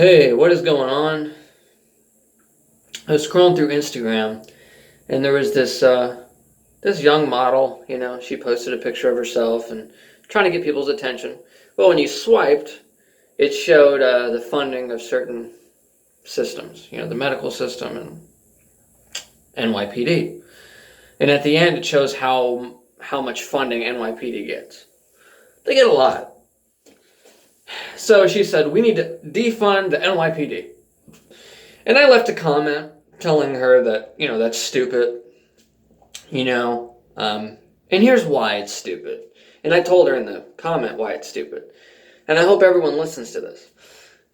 Hey, what is going on? I was scrolling through Instagram, and there was this young model. She posted a picture of herself and trying to get people's attention. Well, when you swiped, it showed the funding of certain systems. The medical system and NYPD. And at the end, it shows how much funding NYPD gets. They get a lot. So she said, "We need to defund the NYPD." And I left a comment telling her that, that's stupid, and here's why it's stupid. And I told her in the comment why it's stupid. And I hope everyone listens to this.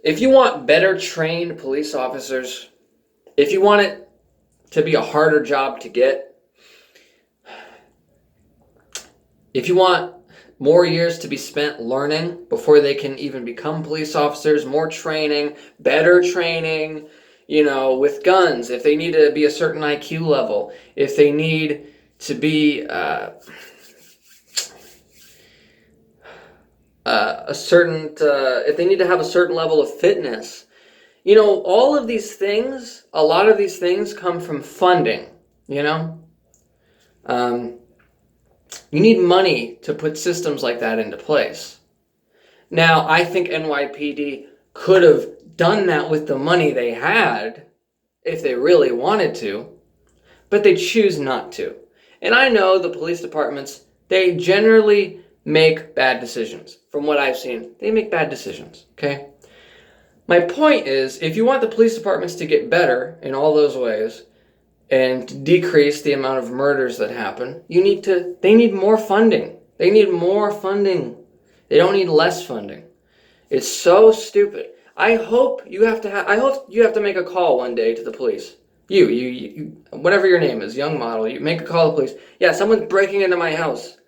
If you want better trained police officers, if you want it to be a harder job to get, if you want more years to be spent learning before they can even become police officers, more training, better training, with guns, if they need to be a certain IQ level, if they need to be if they need to have a certain level of fitness, all of these things, a lot of these things come from funding, you need money to put systems like that into place. Now, I think NYPD could have done that with the money they had if they really wanted to, but they choose not to. And I know the police departments, they generally make bad decisions. From what I've seen, they make bad decisions, okay? My point is, if you want the police departments to get better in all those ways and decrease the amount of murders that happen, they need more funding. They need more funding. They don't need less funding. It's so stupid. I hope you have to make a call one day to the police. You, whatever your name is, young model, you make a call to the police. Yeah, someone's breaking into my house.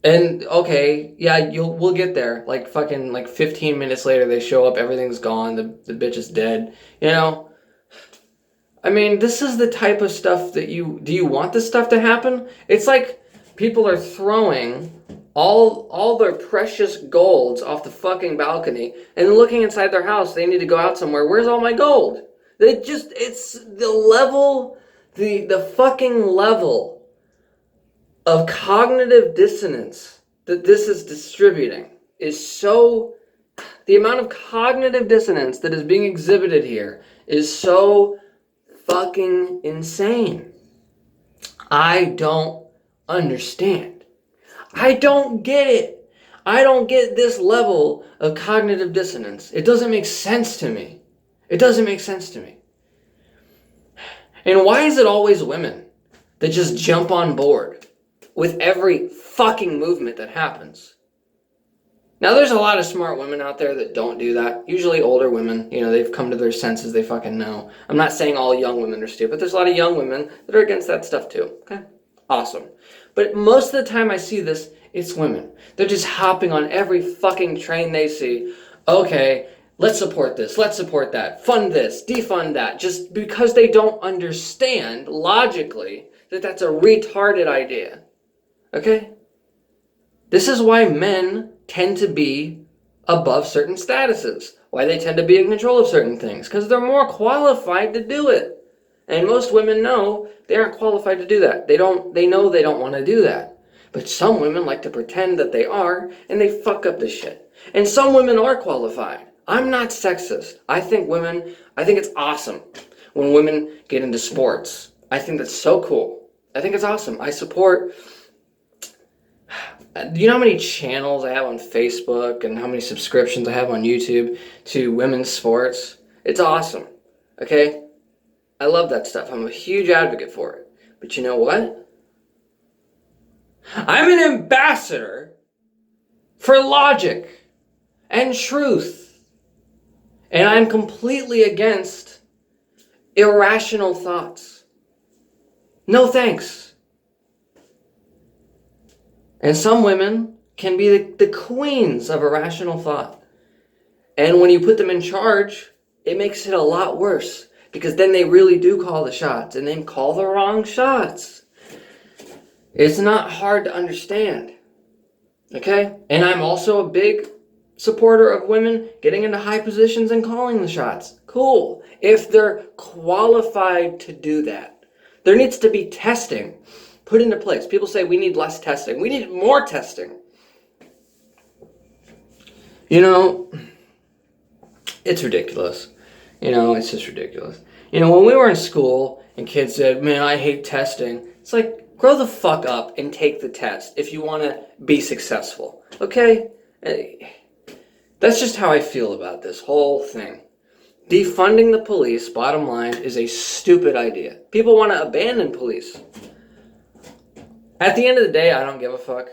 And okay, yeah, we'll get there. Like 15 minutes later, they show up, everything's gone, the bitch is dead. I mean, this is the type of stuff that do you want this stuff to happen? It's like people are throwing all their precious golds off the fucking balcony and looking inside their house. They need to go out somewhere. Where's all my gold? It's the level, the fucking level of cognitive dissonance that this is distributing is so, the amount of cognitive dissonance that is being exhibited here is so fucking insane. I don't understand. I don't get it. I don't get this level of cognitive dissonance. It doesn't make sense to me. It doesn't make sense to me. And why is it always women that just jump on board with every fucking movement that happens? Now, there's a lot of smart women out there that don't do that. Usually older women, they've come to their senses, they fucking know. I'm not saying all young women are stupid. There's a lot of young women that are against that stuff too. Okay? Awesome. But most of the time I see this, it's women. They're just hopping on every fucking train they see. Okay, let's support this, let's support that, fund this, defund that, just because they don't understand logically that that's a retarded idea. Okay? This is why men tend to be above certain statuses, why they tend to be in control of certain things, because they're more qualified to do it. And most women know they aren't qualified to do that. They know they don't want to do that. But some women like to pretend that they are, and they fuck up this shit. And some women are qualified. I'm not sexist. I think it's awesome when women get into sports. I think that's so cool. I think it's awesome. I support. Do you know how many channels I have on Facebook and how many subscriptions I have on YouTube to women's sports? It's awesome. Okay? I love that stuff. I'm a huge advocate for it. But you know what? I'm an ambassador for logic and truth. And I'm completely against irrational thoughts. No thanks. And some women can be the queens of irrational thought. And when you put them in charge, it makes it a lot worse. Because then they really do call the shots, and they call the wrong shots. It's not hard to understand. Okay? And I'm also a big supporter of women getting into high positions and calling the shots. Cool. If they're qualified to do that. There needs to be testing put into place. People say we need less testing. We need more testing. You know, it's ridiculous. You know, it's just ridiculous. You know, when we were in school and kids said, man, I hate testing. It's like, grow the fuck up and take the test if you want to be successful. Okay? That's just how I feel about this whole thing. Defunding the police, bottom line, is a stupid idea. People want to abandon police. At the end of the day, I don't give a fuck.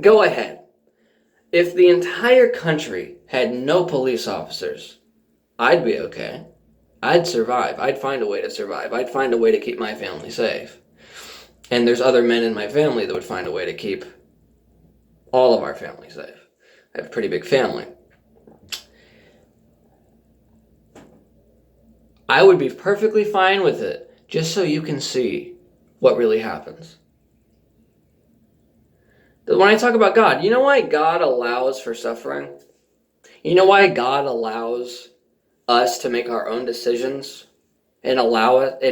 Go ahead. If the entire country had no police officers, I'd be okay. I'd survive. I'd find a way to survive. I'd find a way to keep my family safe. And there's other men in my family that would find a way to keep all of our family safe. I have a pretty big family. I would be perfectly fine with it, just so you can see what really happens. When I talk about God, you know why God allows for suffering? You know why God allows us to make our own decisions and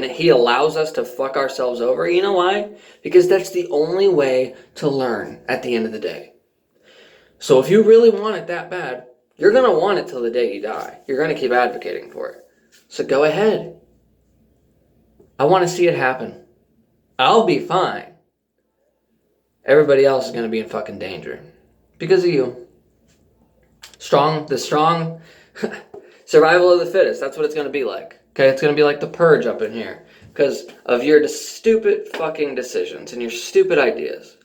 He allows us to fuck ourselves over? You know why? Because that's the only way to learn at the end of the day. So if you really want it that bad, you're going to want it till the day you die. You're going to keep advocating for it. So go ahead. I want to see it happen. I'll be fine. Everybody else is going to be in fucking danger. Because of you. The strong survival of the fittest. That's what it's going to be like. Okay, it's going to be like the purge up in here. Because of your stupid fucking decisions and your stupid ideas.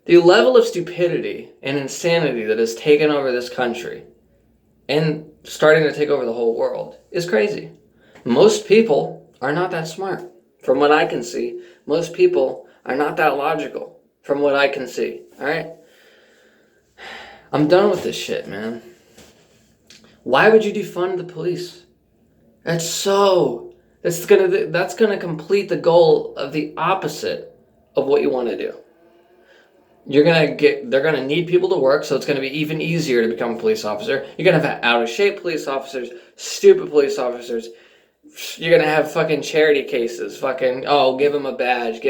The level of stupidity and insanity that has taken over this country and starting to take over the whole world is crazy. Most people are not that smart. From what I can see, most people are not that logical. From what I can see. Alright? I'm done with this shit, man. Why would you defund the police? That's gonna complete the goal of the opposite of what you want to do. They're gonna need people to work, so it's gonna be even easier to become a police officer. You're gonna have out of shape police officers, stupid police officers. You're gonna have fucking charity cases, fucking, oh, give them a badge.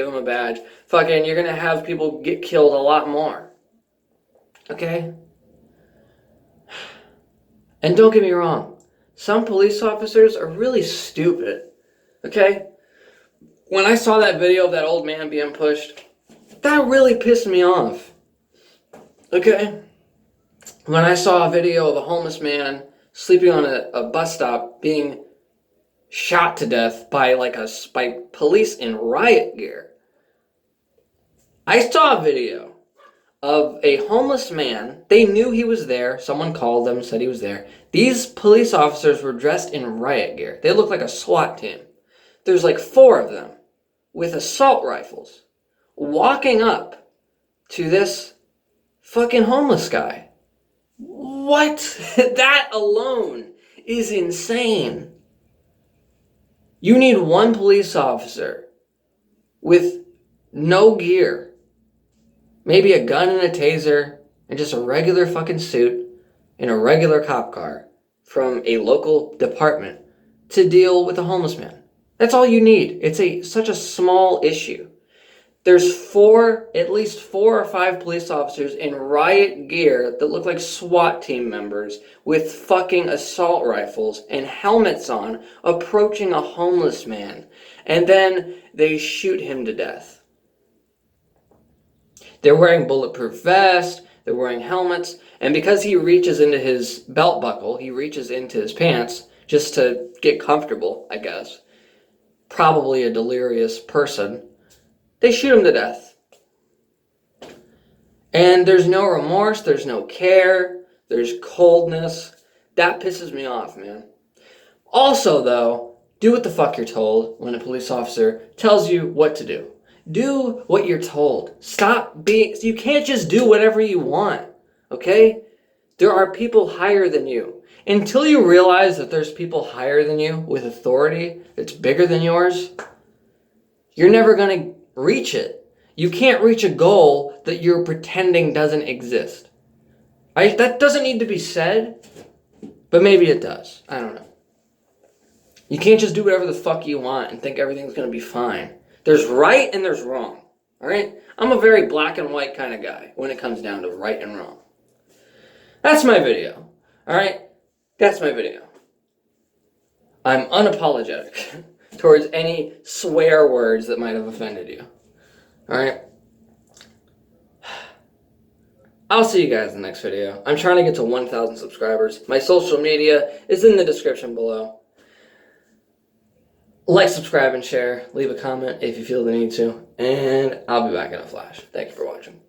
Fucking, you're gonna have people get killed a lot more. Okay? And don't get me wrong, some police officers are really stupid. Okay? When I saw that video of that old man being pushed, that really pissed me off. Okay? When I saw a video of a homeless man sleeping on a bus stop being shot to death by police in riot gear. I saw a video of a homeless man. They knew he was there. Someone called them, said he was there. These police officers were dressed in riot gear. They looked like a SWAT team. There's like 4 of them with assault rifles walking up to this fucking homeless guy. What? That alone is insane. You need one police officer with no gear, maybe a gun and a taser, and just a regular fucking suit in a regular cop car from a local department to deal with a homeless man. That's all you need. It's such a small issue. There's at least 4 or 5 police officers in riot gear that look like SWAT team members with fucking assault rifles and helmets on approaching a homeless man. And then they shoot him to death. They're wearing bulletproof vests, they're wearing helmets, and because he reaches into his belt buckle, he reaches into his pants just to get comfortable, I guess. Probably a delirious person. They shoot him to death. And there's no remorse, there's no care, there's coldness. That pisses me off, man. Also, though, do what the fuck you're told when a police officer tells you what to do. Do what you're told. You can't just do whatever you want, okay? There are people higher than you. Until you realize that there's people higher than you with authority that's bigger than yours, you're never going to reach it. You can't reach a goal that you're pretending doesn't exist. That doesn't need to be said, but maybe it does. I don't know. You can't just do whatever the fuck you want and think everything's going to be fine. There's right and there's wrong. All right? I'm a very black and white kind of guy when it comes down to right and wrong. That's my video. All right? That's my video. I'm unapologetic towards any swear words that might have offended you. All right? I'll see you guys in the next video. I'm trying to get to 1,000 subscribers. My social media is in the description below. Like, subscribe, and share. Leave a comment if you feel the need to. And I'll be back in a flash. Thank you for watching.